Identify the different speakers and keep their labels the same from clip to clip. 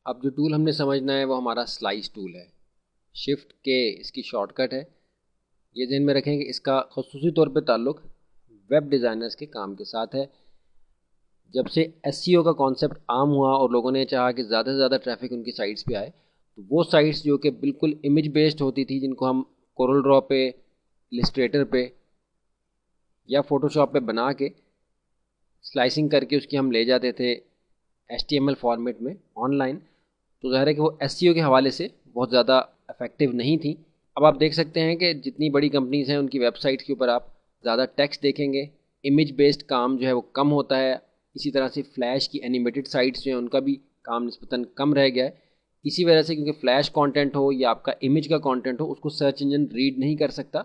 Speaker 1: अब जो टूल हमने समझना है वो हमारा स्लाइस टूल है। शिफ्ट के इसकी शॉर्टकट है। ये ध्यान में रखें कि इसका ख़ुसूसी तौर पे ताल्लुक़ वेब डिज़ाइनर्स के काम के साथ है। जब से एसईओ का कॉन्सेप्ट आम हुआ और लोगों ने चाहा कि ज़्यादा से ज़्यादा ट्रैफिक उनकी साइट्स पे आए, तो वो साइट्स जो कि बिल्कुल इमेज बेस्ड होती थी, जिनको हम कोरल ड्रॉ पे, इलस्ट्रेटर पे या फोटोशॉप पे बना के स्लाइसिंग करके उसकी हम ले जाते थे एचटीएमएल फॉर्मेट में ऑनलाइन, तो ज़ाहिर है कि वो एसईओ के हवाले से बहुत ज़्यादा इफेक्टिव नहीं थी। अब आप देख सकते हैं कि जितनी बड़ी कंपनीज़ हैं उनकी वेबसाइट के ऊपर आप ज़्यादा टेक्स्ट देखेंगे, इमेज बेस्ड काम जो है वो कम होता है। इसी तरह से फ्लैश की एनिमेटेड साइट्स जो हैं उनका भी काम निस्बतन कम रह गया है। इसी वजह से, क्योंकि फ्लैश कंटेंट हो या आपका इमेज का कंटेंट हो, उसको सर्च इंजन रीड नहीं कर सकता।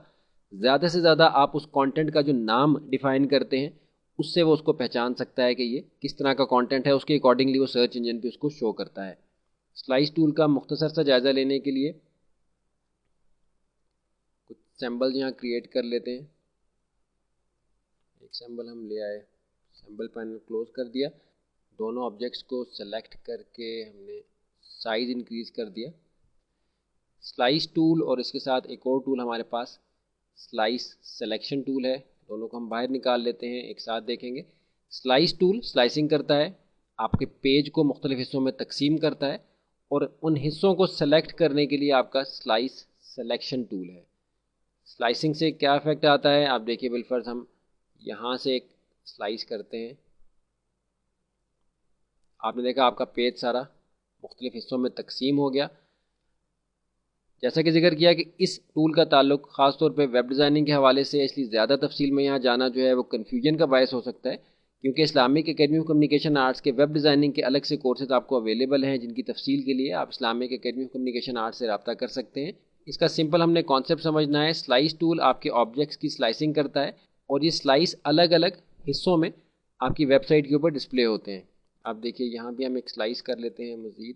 Speaker 1: ज़्यादा से ज़्यादा आप उस कंटेंट का जो नाम डिफ़ाइन करते हैं उससे वो उसको पहचान सकता है कि ये किस तरह का कंटेंट है, उसके अकॉर्डिंगली वो सर्च इंजन पे उसको शो करता है। स्लाइस टूल का मुख्तसर सा जायज़ा लेने के लिए कुछ सैम्बल यहाँ क्रिएट कर लेते हैं। एक सैम्बल हम ले आए, सैम्बल पैनल क्लोज कर दिया, दोनों ऑब्जेक्ट्स को सेलेक्ट करके हमने साइज़ इंक्रीज़ कर दिया। स्लाइस टूल और इसके साथ एक और टूल हमारे पास स्लाइस सिलेक्शन टूल है, दोनों को हम बाहर निकाल लेते हैं, एक साथ देखेंगे। स्लाइस टूल स्लाइसिंग करता है, आपके पेज को मुख्तलिफ हिस्सों में तकसीम करता है और उन हिस्सों को सेलेक्ट करने के लिए आपका स्लाइस सिलेक्शन टूल है। स्लाइसिंग से क्या इफेक्ट आता है आप देखिए। बिलफर्ज हम यहाँ से एक स्लाइस करते हैं, आपने देखा आपका पेज सारा मुख्तलिफ हिस्सों में तकसीम हो गया। जैसा कि जिक्र किया कि इस टूल का ताल्लुक ख़ास तौर पे वेब डिज़ाइनिंग के हवाले से है, इसलिए ज़्यादा तफसील में यहाँ जाना जो है वो कन्फ्यूजन का बायस हो सकता है, क्योंकि Islamic academy of communication arts के वेब डिज़ाइनिंग के अलग से कोर्सेज आपको अवेलेबल हैं, जिनकी तफसील के लिए आप Islamic academy of communication arts से रब्ता कर सकते हैं। इसका सिंपल हमने कॉन्सेप्ट समझना है। स्लाइस टूल आपके ऑब्जेक्ट्स की स्लाइसिंग करता है और ये स्लाइस अलग अलग हिस्सों में आपकी वेबसाइट के ऊपर डिस्प्ले होते हैं। आप देखिए यहाँ भी हम एक स्लाइस कर लेते हैं मज़ीद,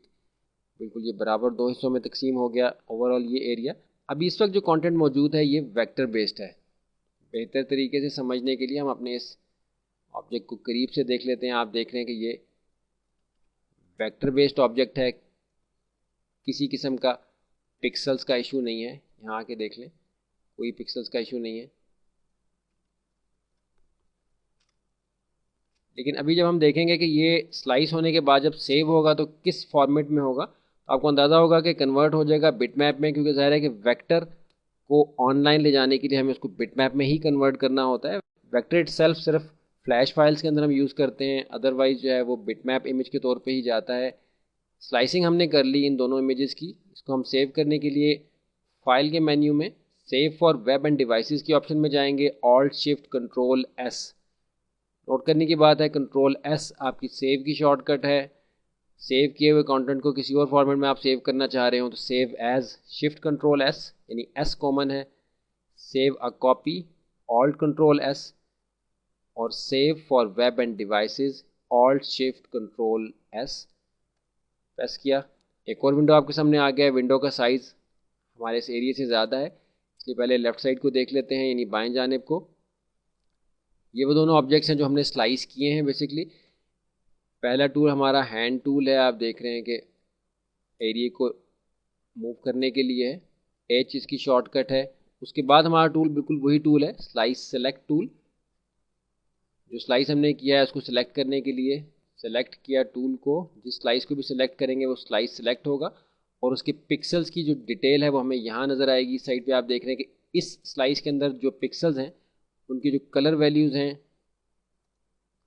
Speaker 1: बिल्कुल ये बराबर दो हिस्सों में तकसीम हो गया ओवरऑल ये एरिया। अभी इस वक्त जो कंटेंट मौजूद है ये वेक्टर बेस्ड है। बेहतर तरीके से समझने के लिए हम अपने इस ऑब्जेक्ट को करीब से देख लेते हैं। आप देख रहे हैं कि ये वेक्टर बेस्ड ऑब्जेक्ट है, किसी किस्म का पिक्सल्स का इशू नहीं है। यहाँ आके देख लें, कोई पिक्सल्स का इशू नहीं है। लेकिन अभी जब हम देखेंगे कि ये स्लाइस होने के बाद जब सेव होगा तो किस फॉर्मेट में होगा, तो आपको अंदाज़ा होगा कि कन्वर्ट हो जाएगा बिटमैप में, क्योंकि ज़ाहिर है कि वेक्टर को ऑनलाइन ले जाने के लिए हमें उसको बिटमैप में ही कन्वर्ट करना होता है। वेक्टर इटसेल्फ सिर्फ फ्लैश फाइल्स के अंदर हम यूज़ करते हैं, अदरवाइज जो है वो बिटमैप इमेज के तौर पे ही जाता है। स्लाइसिंग हमने कर ली इन दोनों इमेजेस की। इसको हम सेव करने के लिए फाइल के मेन्यू में save for web and devices की ऑप्शन में जाएंगे, alt shift control S. Note करने की बात है, कंट्रोल एस आपकी सेव की शॉर्टकट है। सेव किए हुए कंटेंट को किसी और फॉर्मेट में आप सेव करना चाह रहे हो तो save as shift control S, यानी एस कॉमन है। Save a copy alt control S, और save for web and devices alt shift control S press किया। एक और विंडो आपके सामने आ गया है। विंडो का साइज़ हमारे इस एरिया से ज़्यादा है, इसलिए पहले लेफ़्ट साइड को देख लेते हैं, यानी बाएं जानिब को। ये वो दोनों ऑब्जेक्ट्स हैं जो हमने स्लाइस किए हैं बेसिकली। पहला टूल हमारा हैंड टूल है, आप देख रहे हैं कि एरिया को मूव करने के लिए है। एच इसकी शॉर्टकट है। उसके बाद हमारा टूल बिल्कुल वही टूल है, स्लाइस सेलेक्ट टूल। जो स्लाइस हमने किया है उसको सिलेक्ट करने के लिए सेलेक्ट किया टूल को, जिस स्लाइस को भी सिलेक्ट करेंगे वो स्लाइस सेलेक्ट होगा और उसके पिक्सल्स की जो डिटेल है वो हमें यहाँ नज़र आएगी। इस साइड पे आप देख रहे हैं कि इस स्लाइस के अंदर जो पिक्सल्स हैं उनकी जो कलर वैल्यूज़ हैं,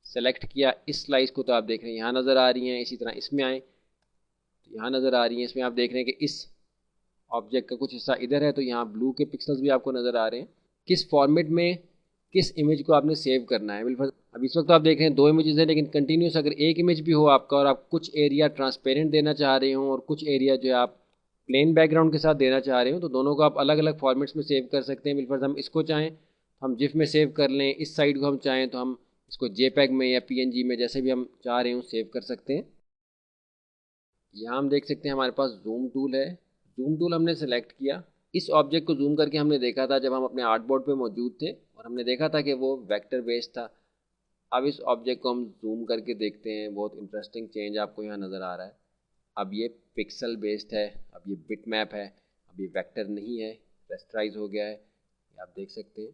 Speaker 1: सेलेक्ट किया इस स्लाइस को तो आप देख रहे हैं यहाँ नज़र आ रही हैं। इसी तरह इसमें आए तो यहाँ नज़र आ रही हैं। इसमें आप देख रहे हैं कि इस ऑब्जेक्ट का कुछ हिस्सा इधर है तो यहाँ ब्लू के पिक्सल्स भी आपको नज़र आ रहे हैं। किस फॉर्मेट में किस इमेज को आपने सेव करना है। बिल्कुल अब इस वक्त आप देख रहे हैं दो इमेजेस हैं, लेकिन कंटिन्यूस अगर एक इमेज भी हो आपका और आप कुछ एरिया ट्रांसपेरेंट देना चाह रहे हो और कुछ एरिया जो है आप प्लेन बैकग्राउंड के साथ देना चाह रहे हो, तो दोनों को आप अलग अलग फॉर्मेट्स में सेव कर सकते हैं। बिल्कुल हम इसको चाहें तो हम जिफ में सेव कर लें, इस साइड को हम चाहें तो हम इसको जेपैग में या पीएनजी में, जैसे भी हम चाह रहे हो सेव कर सकते हैं। यहाँ हम देख सकते हैं हमारे पास जूम टूल है। जूम टूल हमने सेलेक्ट किया। इस ऑब्जेक्ट को जूम करके हमने देखा था जब हम अपने आर्टबोर्ड पे मौजूद थे और हमने देखा था कि वो वेक्टर बेस्ड था। अब इस ऑब्जेक्ट को हम जूम करके देखते हैं, बहुत इंटरेस्टिंग चेंज आपको यहाँ नज़र आ रहा है। अब ये पिक्सल बेस्ड है, अब ये बिट मैप है, अब ये वेक्टर नहीं है, रेस्टराइज हो गया है। ये आप देख सकते हैं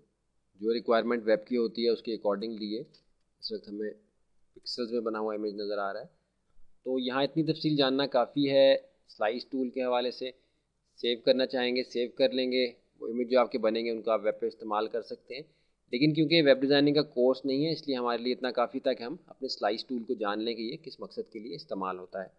Speaker 1: जो रिक्वायरमेंट वेब की होती है उसके अकॉर्डिंगली ये इस वक्त हमें पिक्सल्स में बना हुआ इमेज नज़र आ रहा है। तो यहाँ इतनी तफसील जानना काफ़ी है। स्लाइस टूल के हवाले से सेव करना चाहेंगे सेव कर लेंगे, वो इमेज जो आपके बनेंगे उनको आप वेब पे इस्तेमाल कर सकते हैं। लेकिन क्योंकि वेब डिज़ाइनिंग का कोर्स नहीं है इसलिए हमारे लिए इतना काफ़ी था कि हम अपने स्लाइस टूल को जान लें कि ये किस मकसद के लिए इस्तेमाल होता है।